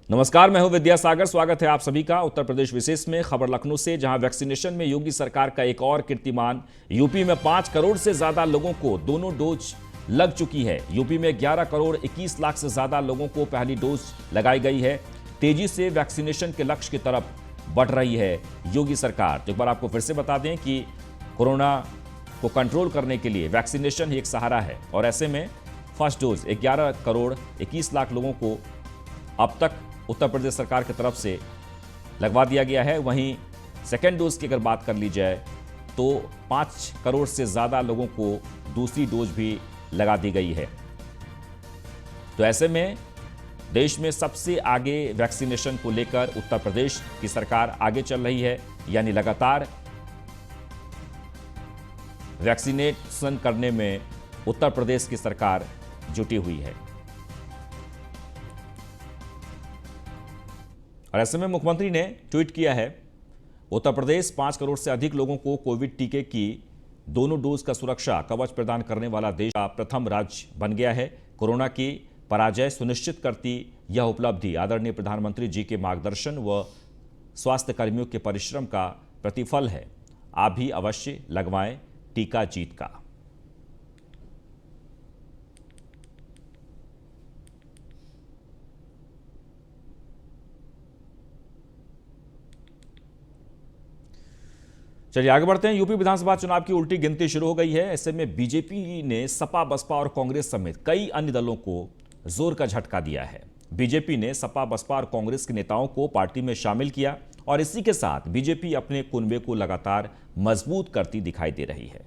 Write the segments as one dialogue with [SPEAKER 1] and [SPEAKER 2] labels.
[SPEAKER 1] नमस्कार, मैं हूं विद्यासागर। स्वागत है आप सभी का उत्तर प्रदेश विशेष में। खबर लखनऊ से, जहां वैक्सीनेशन में योगी सरकार का एक और कीर्तिमान। यूपी में 5 करोड़ से ज्यादा लोगों को दोनों डोज लग चुकी है। यूपी में 11 करोड़ 21 लाख से ज्यादा लोगों को पहली डोज लगाई गई है। तेजी से वैक्सीनेशन के लक्ष्य की तरफ बढ़ रही है योगी सरकार। तो एक बार आपको फिर से बता दें कि कोरोना को कंट्रोल करने के लिए वैक्सीनेशन ही एक सहारा है, और ऐसे में फर्स्ट डोज 11 करोड़ 21 लाख लोगों को अब तक उत्तर प्रदेश सरकार की तरफ से लगवा दिया गया है। वहीं सेकेंड डोज की अगर बात कर ली जाए तो 5 करोड़ से ज़्यादा लोगों को दूसरी डोज भी लगा दी गई है। तो ऐसे में देश में सबसे आगे वैक्सीनेशन को लेकर उत्तर प्रदेश की सरकार आगे चल रही है, यानी लगातार वैक्सीनेशन करने में उत्तर प्रदेश की सरकार जुटी हुई है। और ऐसे में मुख्यमंत्री ने ट्वीट किया है, उत्तर प्रदेश 5 करोड़ से अधिक लोगों को कोविड टीके की दोनों डोज का सुरक्षा कवच प्रदान करने वाला देश का प्रथम राज्य बन गया है। कोरोना की पराजय सुनिश्चित करती यह उपलब्धि आदरणीय प्रधानमंत्री जी के मार्गदर्शन व स्वास्थ्य कर्मियों के परिश्रम का प्रतिफल है। आप भी अवश्य लगवाएं टीका जीत का। चलिए आगे बढ़ते हैं। यूपी विधानसभा चुनाव की उल्टी गिनती शुरू हो गई है। ऐसे में बीजेपी ने सपा, बसपा और कांग्रेस समेत कई अन्य दलों को जोर का झटका दिया है। बीजेपी ने सपा, बसपा और कांग्रेस के नेताओं को पार्टी में शामिल किया, और इसी के साथ बीजेपी अपने कुनबे को लगातार मजबूत करती दिखाई दे रही है।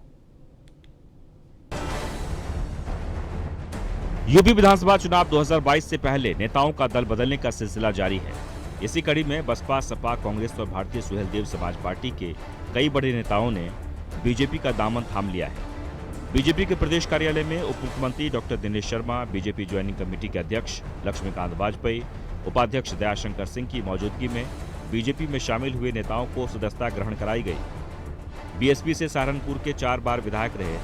[SPEAKER 1] यूपी विधानसभा चुनाव 2022 से पहले नेताओं का दल बदलने का सिलसिला जारी है। इसी कड़ी में बसपा, सपा, कांग्रेस और भारतीय सुहेलदेव समाज पार्टी के कई बड़े नेताओं ने बीजेपी का दामन थाम लिया है। बीजेपी के प्रदेश कार्यालय में उप मुख्यमंत्री doctor Dinesh Sharma, BJP joining committee के अध्यक्ष लक्ष्मीकांत वाजपेयी, उपाध्यक्ष दयाशंकर सिंह की मौजूदगी में बीजेपी में शामिल हुए नेताओं को सदस्यता ग्रहण कराई गई। बीएसपी से सहारनपुर के 4 बार विधायक रहे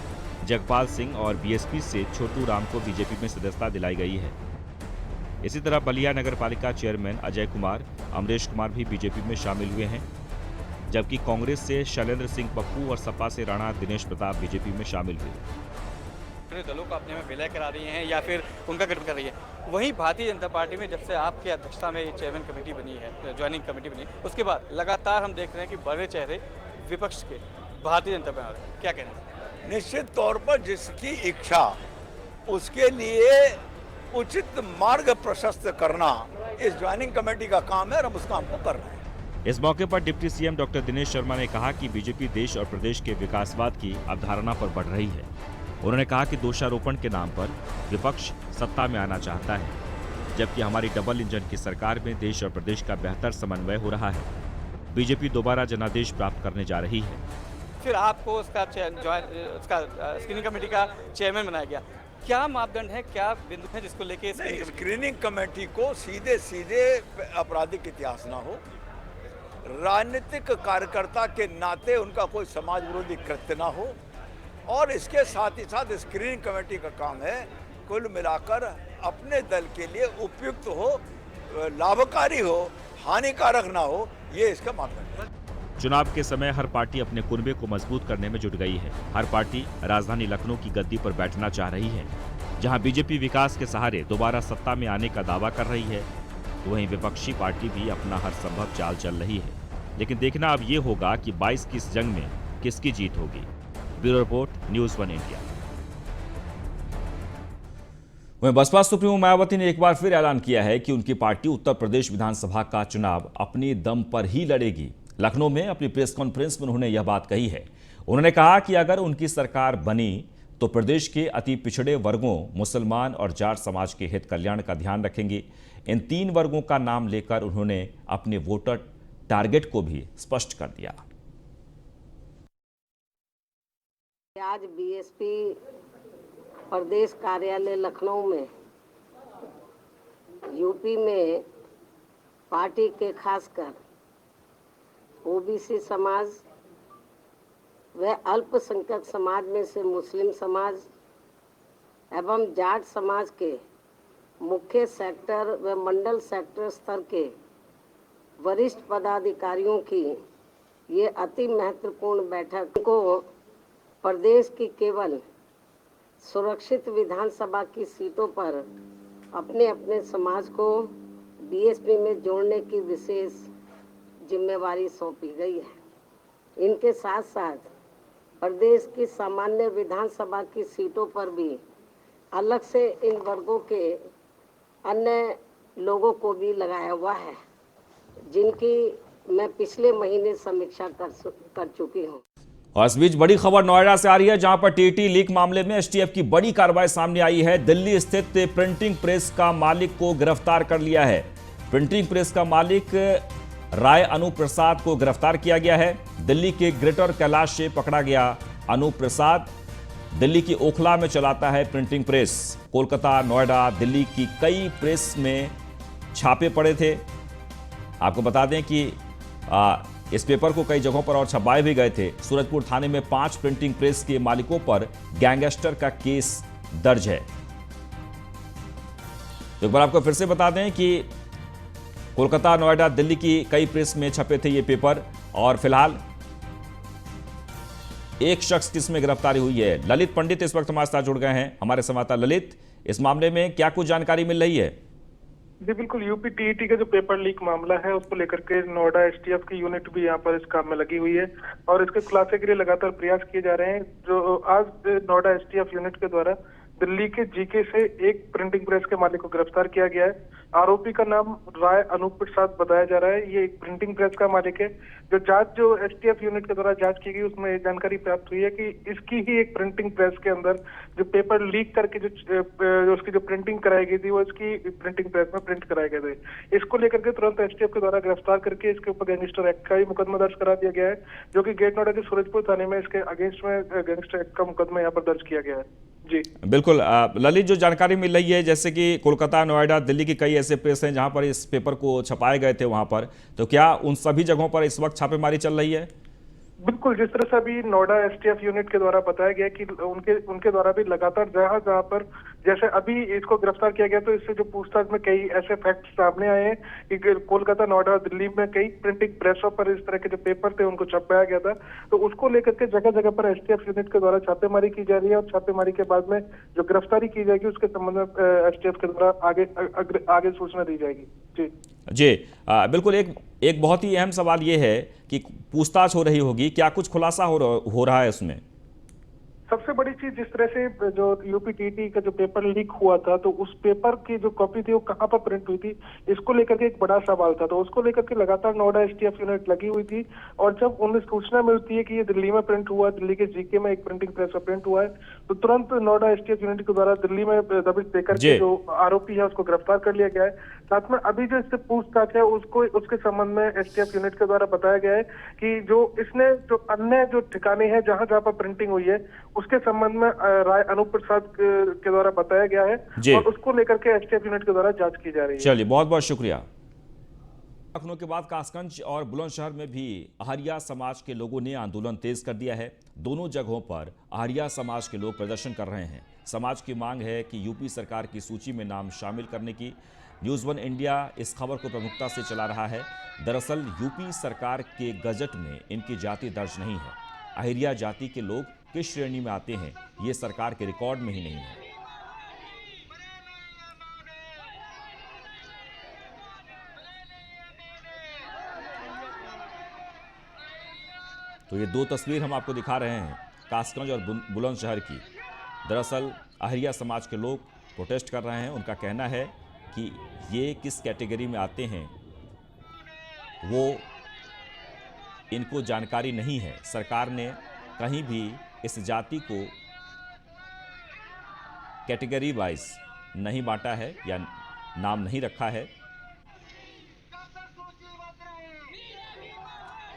[SPEAKER 1] जगपाल सिंह और बीएसपी से छोटू राम को बीजेपी में सदस्यता दिलाई गई है। इसी तरह बलिया नगर पालिका चेयरमैन अजय कुमार, अमरेश कुमार भी बीजेपी में शामिल हुए हैं, जबकि कांग्रेस से शैलेंद्र सिंह पप्पू और सपा से राणा दिनेश प्रताप बीजेपी में शामिल हुए।
[SPEAKER 2] दलों को अपने में विलय करा रही हैं या फिर उनका गठन कर रही है। वहीं भारतीय जनता पार्टी में जब से आपकी अध्यक्षता में चेयरमैन कमेटी बनी है, ज्वाइनिंग कमेटी बनी, उसके बाद लगातार हम देख रहे हैं कि बड़े चेहरे विपक्ष के भारतीय जनता पार्टी, क्या कहना है?
[SPEAKER 3] निश्चित तौर पर जिसकी इच्छा उसके लिए उचित मार्ग प्रशस्त करना इस ज्वाइनिंग कमेटी का काम है, और हम उस काम को कर रहे हैं।
[SPEAKER 1] इस मौके पर deputy CM doctor Dinesh Sharma ने कहा कि बीजेपी देश और प्रदेश के विकासवाद की अवधारणा पर बढ़ रही है। उन्होंने कहा कि दोषारोपण के नाम पर विपक्ष सत्ता में आना चाहता है, जबकि हमारी डबल इंजन की सरकार में देश और प्रदेश का बेहतर समन्वय हो रहा है। बीजेपी दोबारा जनादेश प्राप्त करने जा रही है।
[SPEAKER 2] फिर आपको उसका स्क्रीनिंग कमेटी का चेयरमैन बनाया गया। क्या मापदंड है, क्या बिंदु है जिसको लेके
[SPEAKER 3] स्क्रीनिंग कमेटी को सीधे सीधे आपराधिक इतिहास ना हो, राजनीतिक कार्यकर्ता के नाते उनका कोई समाज विरोधी कृत्य ना हो, और इसके साथ ही साथ स्क्रीनिंग कमेटी का काम है कुल मिलाकर अपने दल के लिए उपयुक्त हो, लाभकारी हो, हानिकारक ना हो, ये इसका मापदंड है।
[SPEAKER 1] चुनाव के समय हर पार्टी अपने कुनबे को मजबूत करने में जुट गई है। हर पार्टी राजधानी लखनऊ की गद्दी पर बैठना चाह रही है। जहां बीजेपी विकास के सहारे दोबारा सत्ता में आने का दावा कर रही है, तो वहीं विपक्षी पार्टी भी अपना हर संभव चाल चल रही है। लेकिन देखना अब ये होगा कि 22 की इस जंग में किसकी जीत होगी। Bureau report, news 1 India. वहीं बसपा सुप्रीमो मायावती ने एक बार फिर ऐलान किया है कि उनकी पार्टी उत्तर प्रदेश विधानसभा का चुनाव अपने दम पर ही लड़ेगी। लखनऊ में अपनी प्रेस कॉन्फ्रेंस में उन्होंने यह बात कही है। उन्होंने कहा कि अगर उनकी सरकार बनी तो प्रदेश के अति पिछड़े वर्गों, मुसलमान और जाट समाज के हित कल्याण का ध्यान रखेंगे। इन 3 वर्गों का नाम लेकर उन्होंने अपने वोटर टारगेट को भी स्पष्ट कर दिया।
[SPEAKER 4] आज बीएसपी प्रदेश कार्यालय लखनऊ में यूपी में पार्टी के खासकर ओबीसी समाज व अल्पसंख्यक समाज में से मुस्लिम समाज एवं जाट समाज के मुख्य सेक्टर व मंडल सेक्टर स्तर के वरिष्ठ पदाधिकारियों की ये अति महत्वपूर्ण बैठक को प्रदेश की केवल सुरक्षित विधानसभा की सीटों पर अपने अपने समाज को बीएसपी में जोड़ने की विशेष जिम्मेवारी सौंपी गई है। इनके साथ साथ प्रदेश की सामान्य विधानसभा की सीटों पर भी अलग से इन वर्गों के अन्य लोगों को भी लगाया हुआ है, जिनकी मैं पिछले महीने समीक्षा कर चुकी हूँ।
[SPEAKER 1] और इस बीच बड़ी खबर नोएडा से आ रही है, जहां पर टीटी लीक मामले में एसटीएफ की बड़ी कार्रवाई सामने आई है। दिल्ली स्थित प्रिंटिंग प्रेस का मालिक को गिरफ्तार कर लिया है। प्रिंटिंग प्रेस का मालिक राय अनूप प्रसाद को गिरफ्तार किया गया है। दिल्ली के ग्रेटर कैलाश से पकड़ा गया अनूप प्रसाद दिल्ली की ओखला में चलाता है प्रिंटिंग प्रेस। कोलकाता, नोएडा, दिल्ली की कई प्रेस में छापे पड़े थे। आपको बता दें कि इस पेपर को कई जगहों पर और छपाए भी गए थे। सूरजपुर थाने में 5 प्रिंटिंग प्रेस के मालिकों पर गैंगस्टर का केस दर्ज है। तो एक बार आपको फिर से बता दें कि कोलकाता, नोएडा, दिल्ली की कई प्रेस में छपे थे ये पेपर, और फिलहाल एक शख्स की इसमें गिरफ्तारी हुई है। ललित पंडित इस वक्त हमारे साथ जुड़ गए हैं, हमारे संवाददाता ललित। इस मामले में क्या कुछ जानकारी मिल रही है?
[SPEAKER 5] जी बिल्कुल, यूपी टीईटी का जो पेपर लीक मामला है उसको लेकर के नोएडा एसटीएफ की यूनिट भी यहाँ पर इस काम में लगी हुई है और इसके खुलासे के लिए लगातार प्रयास किए जा रहे हैं। जो आज नोएडा एसटीएफ यूनिट के द्वारा दिल्ली के जीके से एक प्रिंटिंग प्रेस के मालिक को गिरफ्तार किया गया है। आरोपी का नाम राय अनूप प्रसाद बताया जा रहा है। ये एक प्रिंटिंग प्रेस का मालिक है। जो एसटीएफ यूनिट के द्वारा जांच की गई उसमें ये जानकारी प्राप्त हुई है कि इसकी ही एक प्रिंटिंग प्रेस के अंदर जो पेपर लीक करके जो उसकी जो प्रिंटिंग कराई गई थी वो इसकी प्रिंटिंग प्रेस में प्रिंट कराए गए थे। इसको लेकर के तुरंत एसटीएफ के द्वारा गिरफ्तार करके इसके ऊपर गैंगस्टर एक्ट का ही मुकदमा दर्ज करा दिया गया है, जो कि गेट नोएडा के सूरजपुर थाने में इसके अगेंस्ट में गैंगस्टर एक्ट का मुकदमा यहाँ पर दर्ज किया गया है। जी
[SPEAKER 1] बिल्कुल ललित, जो जानकारी मिल रही है जैसे कि कोलकाता, नोएडा, दिल्ली की कई ऐसे प्रेस हैं जहां पर इस पेपर को छपाए गए थे वहां पर, तो क्या उन सभी जगहों पर इस वक्त छापेमारी चल रही है?
[SPEAKER 5] बिल्कुल, जिस तरह से अभी नोएडा एसटीएफ यूनिट के द्वारा बताया गया कि उनके द्वारा भी लगातार जहां पर जैसे अभी इसको गिरफ्तार किया गया तो इससे जो पूछताछ में कई ऐसे फैक्ट्स सामने आए हैं कि कोलकाता, नोएडा, दिल्ली में कई प्रिंटिंग प्रेसों पर इस तरह के जो पेपर थे उनको छपाया गया था। तो उसको लेकर के जगह जगह पर एसटीएफ यूनिट के द्वारा छापेमारी की जा रही है और छापेमारी के बाद में जो गिरफ्तारी की जाएगी उसके संबंध में एसटीएफ के द्वारा आगे सूचना दी जाएगी। जी
[SPEAKER 1] बिल्कुल। एक बहुत ही अहम सवाल ये है कि पूछताछ हो रही होगी, क्या कुछ खुलासा हो रहा है उसमें?
[SPEAKER 5] सबसे बड़ी चीज, जिस तरह से जो यूपी टीटी का जो पेपर लीक हुआ था तो उस पेपर की जो कॉपी थी वो कहाँ पर प्रिंट हुई थी, इसको लेकर के एक बड़ा सवाल था। तो उसको लेकर के लगातार नोएडा एसटीएफ यूनिट लगी हुई थी और जब उन्हें सूचना मिलती है कि ये दिल्ली में प्रिंट हुआ, दिल्ली के जीके में एक प्रिंटिंग प्रेस पर प्रिंट हुआ है, तो तुरंत नोएडा एसटीएफ यूनिट के द्वारा दिल्ली में दबिश देकर के जो आरोपी है उसको गिरफ्तार कर लिया गया है। साथ में अभी जो इससे पूछताछ है उसके संबंध में एसटीएफ यूनिट के द्वारा बताया गया है कि जो इसने जो अन्य जो ठिकाने हैं जहां जहां पर प्रिंटिंग हुई है उसके संबंध में राय अनूप प्रसाद के द्वारा बताया गया है और उसको लेकर के एसटीएफ यूनिट के द्वारा जांच की जा रही है।
[SPEAKER 1] चलिए, बहुत बहुत शुक्रिया। लखनऊ के बाद कासगंज और बुलंदशहर में भी आहरिया समाज के लोगों ने आंदोलन तेज कर दिया है। दोनों जगहों पर आहरिया समाज के लोग प्रदर्शन कर रहे हैं। समाज की मांग है कि यूपी सरकार की सूची में नाम शामिल करने की। न्यूज़ 1 इंडिया इस खबर को प्रमुखता से चला रहा है। दरअसल यूपी सरकार के गजट में इनकी जाति दर्ज नहीं है। आहरिया जाति के लोग किस श्रेणी में आते हैं ये सरकार के रिकॉर्ड में ही नहीं है। तो ये दो तस्वीर हम आपको दिखा रहे हैं कासगंज और बुलंदशहर की। दरअसल आहरिया समाज के लोग प्रोटेस्ट कर रहे हैं। उनका कहना है कि ये किस कैटेगरी में आते हैं वो इनको जानकारी नहीं है। सरकार ने कहीं भी इस जाति को कैटेगरी वाइज नहीं बांटा है या नाम नहीं रखा है।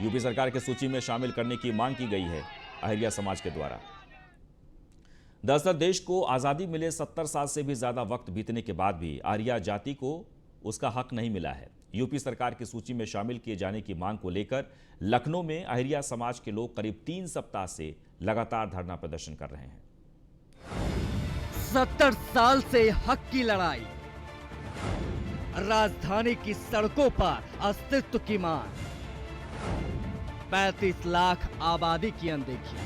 [SPEAKER 1] यूपी सरकार की सूची में शामिल करने की मांग की गई है आहरिया समाज के द्वारा। दरअसल देश को आज़ादी मिले 70 साल से भी ज़्यादा वक्त बीतने के बाद भी आहरिया जाति को उसका हक नहीं मिला है। यूपी सरकार की सूची में शामिल किए जाने की मांग को लेकर लखनऊ में आहरिया समाज के लोग करीब 3 सप्ताह से लगातार धरना प्रदर्शन कर रहे हैं।
[SPEAKER 6] 70 साल से हक की लड़ाई, राजधानी की सड़कों पर अस्तित्व की मांग, 35 लाख आबादी की अनदेखी।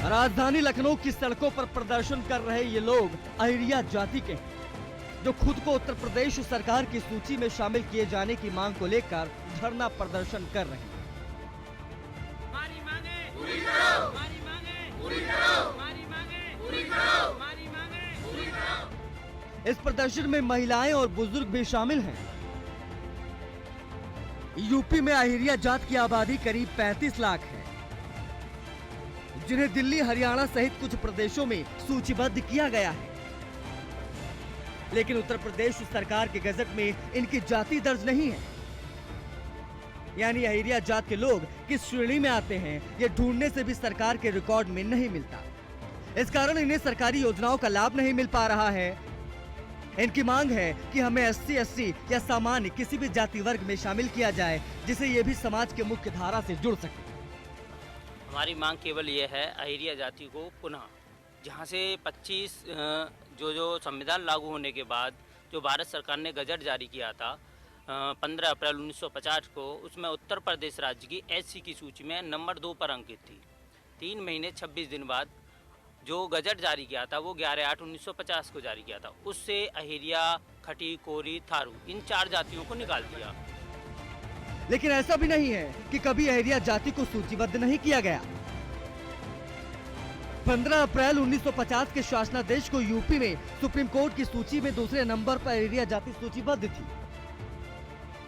[SPEAKER 6] राजधानी लखनऊ की सड़कों पर प्रदर्शन कर रहे ये लोग अहिरिया जाति के हैं, जो खुद को उत्तर प्रदेश सरकार की सूची में शामिल किए जाने की मांग को लेकर धरना प्रदर्शन कर रहे हैं।
[SPEAKER 7] हमारी मांगे पूरी करो, हमारी मांगे पूरी करो, हमारी मांगे पूरी करो, हमारी मांगे पूरी करो।
[SPEAKER 6] इस प्रदर्शन में महिलाएं और बुजुर्ग भी शामिल हैं। यूपी में अहिरिया जात की आबादी करीब 35 लाख है, जिन्हें दिल्ली, हरियाणा सहित कुछ प्रदेशों में सूचीबद्ध किया गया है। लेकिन उत्तर प्रदेश सरकार के गजट में इनकी जाति दर्ज नहीं है। यानी अहिरिया जात के लोग किस श्रेणी में आते हैं, ये ढूंढने से भी सरकार के रिकॉर्ड में नहीं मिलता। इस कारण इन्हें सरकारी योजनाओं का लाभ नहीं मिल पा रहा है। इनकी मांग है कि हमें SC या सामान्य किसी भी जाति वर्ग में शामिल किया जाए, जिससे ये भी समाज के मुख्य धारा से जुड़ सके।
[SPEAKER 8] हमारी मांग केवल ये है, अहिरिया जाति को पुनः जहाँ से 25 जो संविधान लागू होने के बाद जो भारत सरकार ने गजट जारी किया था 15 अप्रैल 1950 को, उसमें उत्तर प्रदेश राज्य की SC की सूची में नंबर 2 पर अंकित थी। 3 महीने 26 दिन बाद जो गजट जारी किया था वो 11/8/1950 को जारी किया था। उससे अहिरिया, खटी, कोरी, थारू इन 4 जातियों को निकाल दिया।
[SPEAKER 6] लेकिन ऐसा भी नहीं है कि कभी अहिरिया जाति को सूचीबद्ध नहीं किया गया। 15 अप्रैल 1950 के शासनादेश को यूपी में सुप्रीम कोर्ट की सूची में दूसरे नंबर पर अहिरिया जाति सूचीबद्ध थी।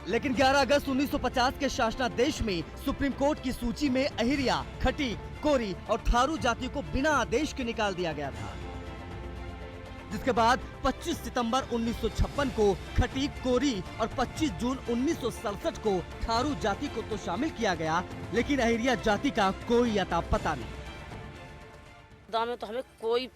[SPEAKER 6] लेकिन 11 अगस्त 1950 के शासनादेश में सुप्रीम कोर्ट की सूची में अहिरिया, खटी, कोरी और थारू जाति को बिना आदेश के निकाल दिया गया था। जिसके बाद 25 सितंबर 1956 को खटी, कोरी और 25 जून 1967 को थारू जाति को तो शामिल किया गया, लेकिन अहिरिया जाति का कोई अता पता नहीं।
[SPEAKER 9] में तो हमें कोई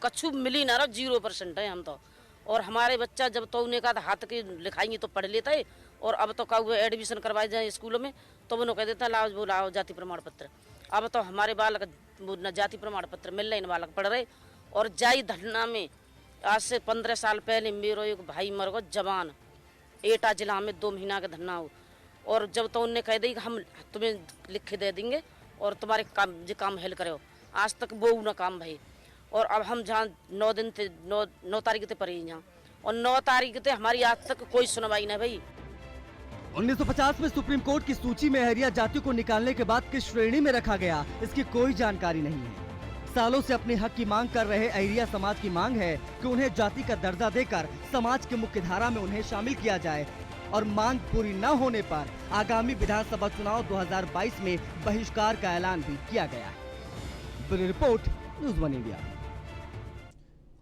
[SPEAKER 9] कछु मिली ना रहा, 0% है हम तो। और हमारे बच्चा जब तो उन्हें कहा था हाथ की लिखाएंगे तो पढ़ लेता है, और अब तो कहा एडमिशन करवाए जाए स्कूलों में तो उन्होंने कह देता लाओ वो लाओ जाति प्रमाण पत्र। अब तो हमारे बालक न जाति प्रमाण पत्र मिल रहे, बालक पढ़ रहे। और जाई धरना में आज से 15 साल पहले मेरा एक भाई मर गया जवान, एटा जिला में 2 महीना का धरना हो। और जब तो उन्हें कह दी कि हम तुम्हें लिख दे देंगे और तुम्हारे काम हेल करो, आज तक वो न काम भाई। और अब हम जहाँ 9 दिन थे, 9 तारीख थे पड़े यहाँ, और 9 तारीख थे हमारी आज तक कोई सुनवाई नहीं भाई।
[SPEAKER 6] 1950 में सुप्रीम कोर्ट की सूची में अहिरिया जाति को निकालने के बाद किस श्रेणी में रखा गया, इसकी कोई जानकारी नहीं है। सालों से अपने हक की मांग कर रहे अहिरिया समाज की मांग है कि उन्हें जाति का दर्जा देकर समाज की मुख्य धारा में उन्हें शामिल किया जाए, और मांग पूरी न होने पर आगामी विधानसभा चुनाव 2022 में बहिष्कार का ऐलान भी किया गया है। Bureau report, news 1 India.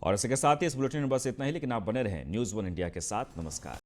[SPEAKER 1] और इसके साथ ही इस बुलेटिन में बस इतना ही, लेकिन आप बने रहें न्यूज़ 1 इंडिया के साथ। नमस्कार।